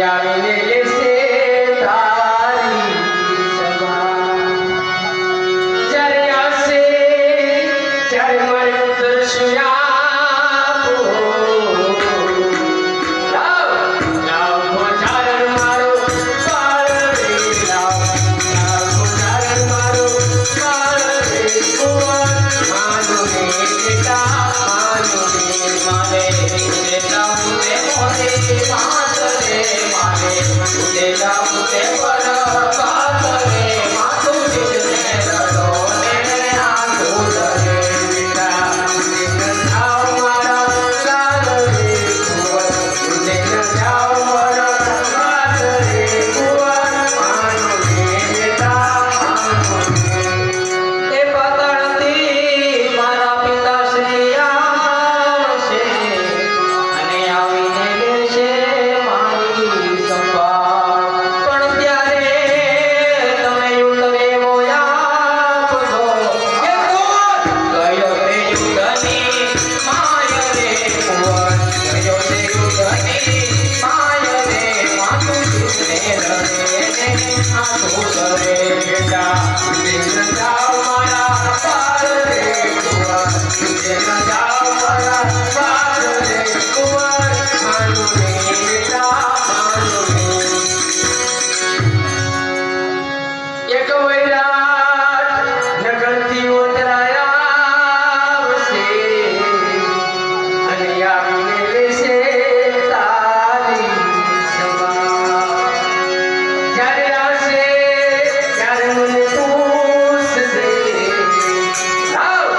આવીને લેશે તારી સંભાળ. જ્યારે આવશે ત્યારે મને દર્શન આપો. લાવ લાવ ભોજારણ મારો બાળ રે લાવ લાવ ભોજારણ મારો બાળ રે કુંવર માનો ને બેટા માનો ને માને બેટા મુને મોને માત રે માને બેટા મુને પર બાત રે માતું જીને રડો ને આંખો રે બેટા જાઓ મારા લાલ રે કુંવર ને જાઓ મારા બાત રે કુંવર માનો ને બેટા માનો ને. એ પાતાળથી મારા પિતાશ્રી આવશે અને આવીને લેશે મારી સંભાળ. પણ ત્યારે તમે યુદ્ધ એવો આપજો કે કુંવર ગયો તે યુદ્ધની માય રે કુંવર ગયો તે યુદ્ધની માય રે માતું જીવને રડે ને આંખો રે બેટા દિન જાઓ મારા બાળ રે કુંવર દિન જાઓ મારા બાળ રે કુંવર માનું ને બેટા માનું ને. એક વૈરાટ નગરથી ઉતરાયા આવશે અને આવીને લેશે તારી સંભાળ. જ્યારે આવશે ત્યારે મને પૂછશે લાવ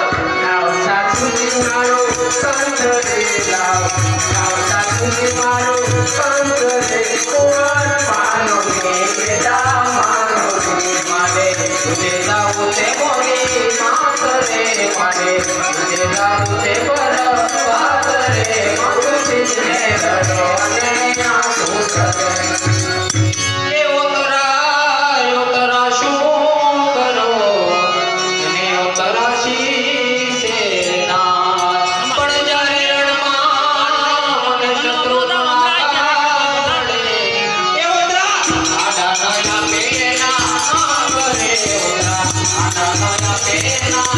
લાવ સાસુજી મારો કંઠ રે લાવ લાવ સાસુજી મારો કંઠ રે કુંવર માનો ને બેટા માનો ને માને તુજે જાઉં તે મોની માત રે માને તુજે જાઉં તે પર વાત રે માતું જીને રડો ને આંખો રે. એ ઉતરા શું કરો અને ઉતરાશી સેના. પણ જ્યારે રણમાં મને શત્રુ નડે એ ઉતરા આડા નયા પેના કરે ઉતરા આડા નયા પેના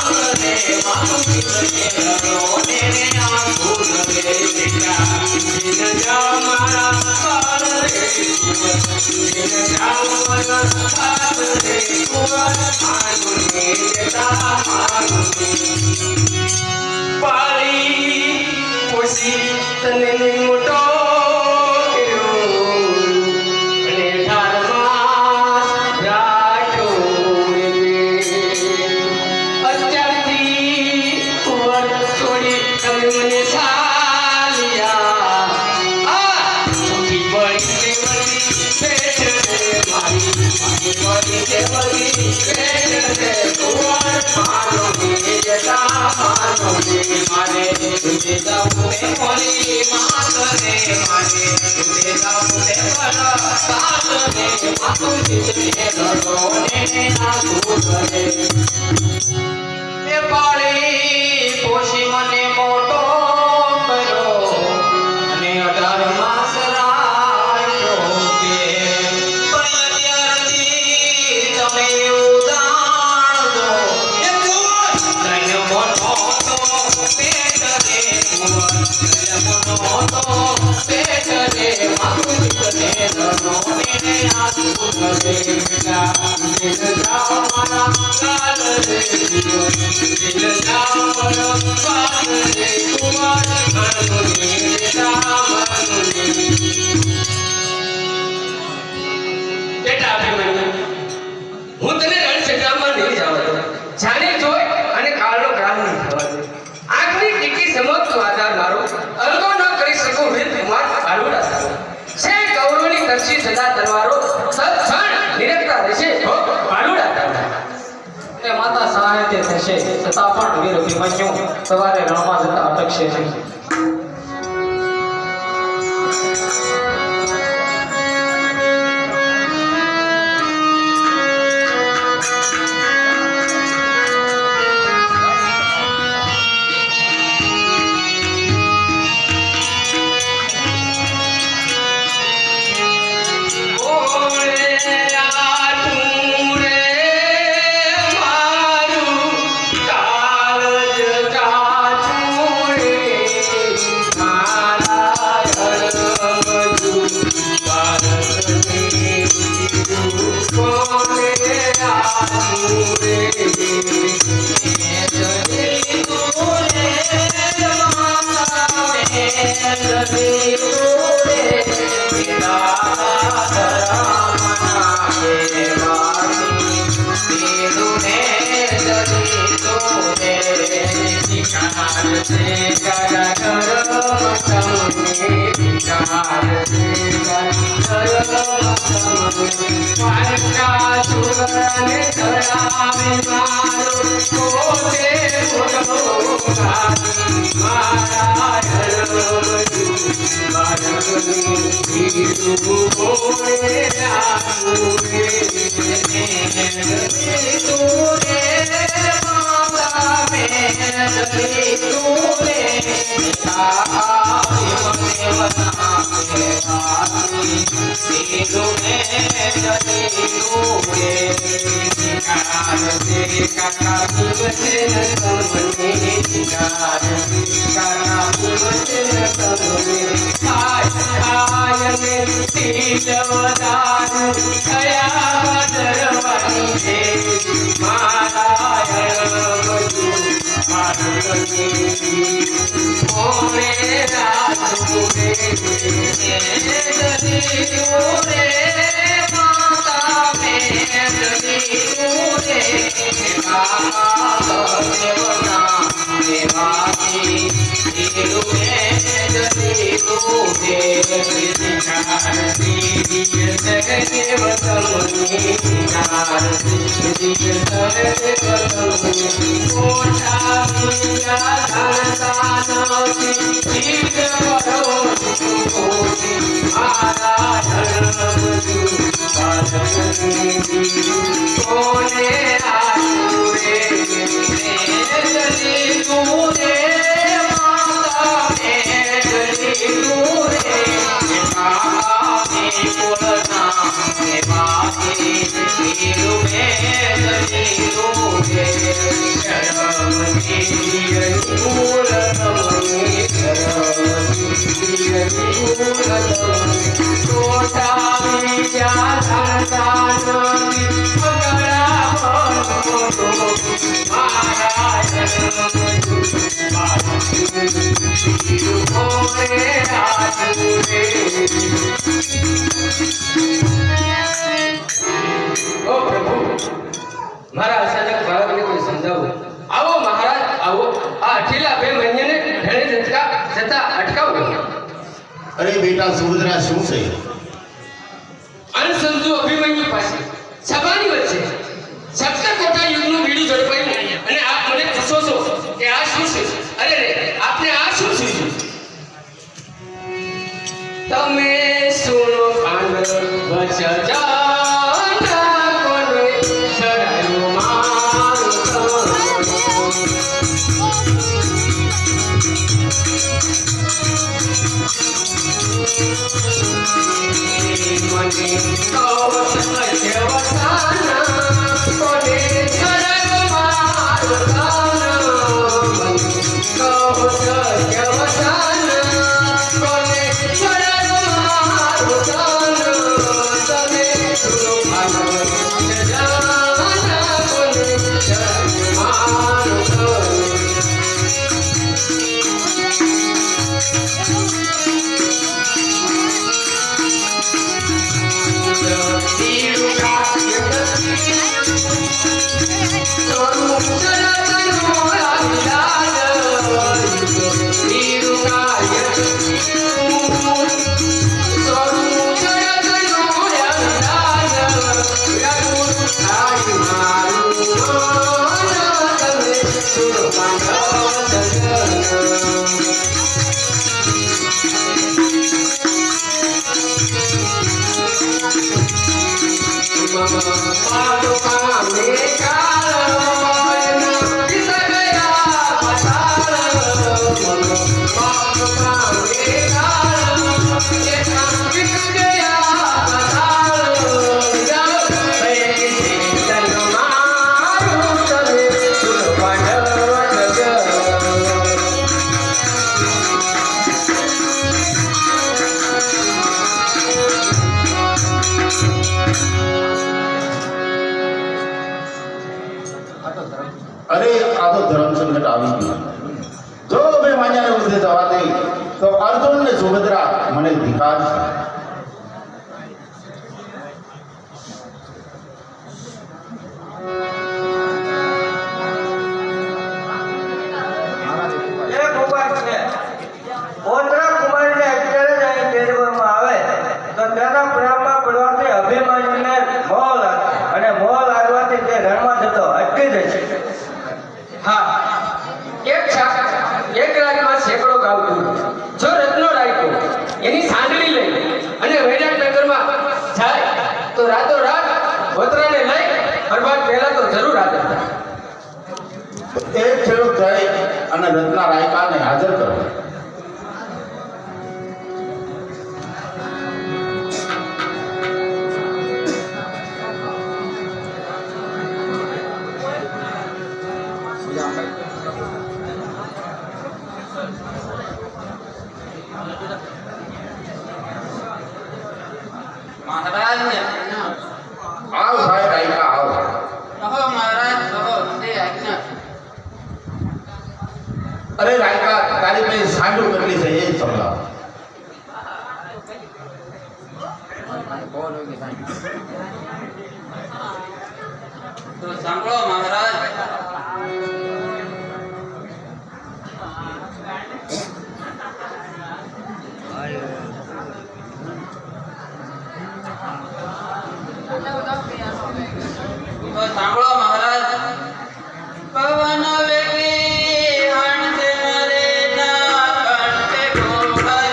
કરે માતું જીવને રડો ને આંખો રે બેટા દિન જાઓ મારા બાળ રે કુંવર દિન જાઓ મારા બાળ રે કુંવર માનું ને બેટા માનું ને. પાળી પોષી તને મોટો કર્યો અને 18 માસ રાખ્યો રે. અત્યારથી કુંવર છોડી તમે મને ચાલ્યા. છૂટી પડી તે વળી ભેટ રે મારી મારી પડી તે વળી ભેટ રે કુંવર માનો ને બેટા માનો ને માને તુજે જાઉં તે મોની માત રે માને તુજે જાઉં તે પર બાત રે માતું જીવને રડો ને આંખો રે. એ પાળી પોષી મને મોટો કર્યો અને 18 માસ રાખ્યો તે. પણ અત્યારથી તમે એવું જાણજો એ કુંવર દય મોટો તો પેટ રે કુંવર દય મોટો તો પેટ રે માતું જીવને રડો ને આંખો રે બેટા દિન જાઓ મારા લાલ રે કુંવર દિન જાઓ મારા બાળ રે કુંવર માનું ને બેટા માનું ને. બેટા અભિમન્યુ હું તને રણક્ષેત્રમાં નહીં જવા દઉં. જાણે જોઈ અને કાળનો કાળ નહીં થવા દઉં. આંખની ટીકી સમજતો આધાર મારો અલગો ન કરી શકું વીર કુમાર ભાલુડા તારો. છે કૌરવની કરશી સદા તલવારો સત્સણ નિરખતા રહેશે હો ભાલુડા તારા. એ માતા સહાયતે થશે છતાં પણ વીર અભિમન્યુ સવારે રણમાં જતા અટકશે નહીં. પારકા સુરને ચડાવે મારો પોતે બોલો મારા અરે બેટા સુભદ્રા શું છે? અનસંજુ અભિમન્યુ પાસે સભાની વચ્ચે સપ્તકોટા યુદ્ધનું બીડું ઝડપાયું અને આપ મને પૂછો છો કે આ શું છે? અરે રે આપને આ શું છે? તમે સુનો કાંડ વચજા અરે આ તો ધર્મ સંકટ આવી ગયું. જો બે માન્યાને ઉર્ધે જવા દે તો અર્જુન ને સુભદ્રા મને ધિકાર છે. કુમારીને અત્યારે જ અહીં તેડવામાં આવે તો તેના પ્રેમમાં રાતો રાત વતરાને લઈ હરબાદ પહેલા તો જરૂર હાજર થાય. એ ખેડૂત જઈ અને રત્ના રાયકાને હાજર કરો. મહારાજને આવ ભાઈ રાયકા આવ. કહો મહારાજ કહો તે આજ્ઞા. અરે રાયકા તારી પાસે સાંડું કેટલી છે એ સમજાવ. તો સાંભળો મહારાજ. તો સાંભળો મહારાજ. પવન વેગી હંસે મરે ના કંઠે ગોળા.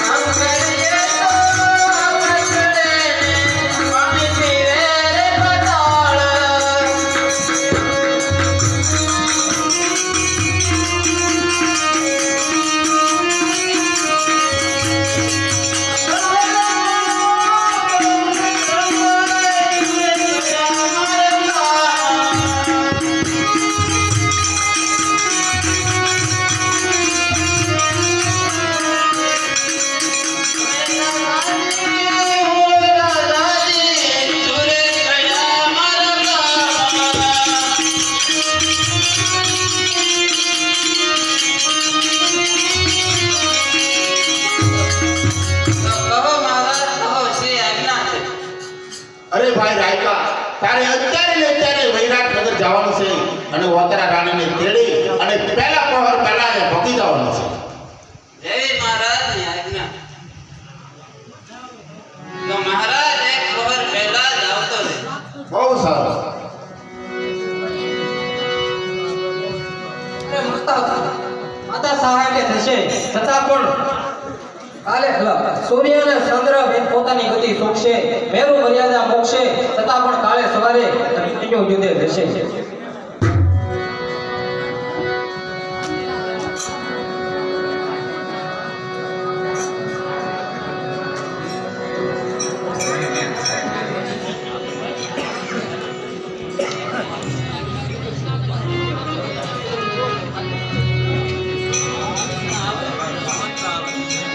હમ કરીએ તો કચડે પાણી પીવે રે પતાળ. અરે ભાઈ રાયકા તારે અત્યારે ને અત્યારે વૈરાટ નગર જવાનું છે અને વતરા રાણીને તેડી અને પહેલા પહોર પહેલા એ ભકી જવાનું છે. જય મહારાજની આજ્ઞા. તો મહારાજ એક પ્રહર પહેલા જ આવતો રહે. બહુ સારું. માતા સહાય થશે છતાં પણ કાલે સૂર્ય અને ચંદ્ર પોતાની ગતિ સોકશે, મેરુ મર્યાદા મોકશે, છતાં પણ કાલે સવારે યુદ્ધે થશે.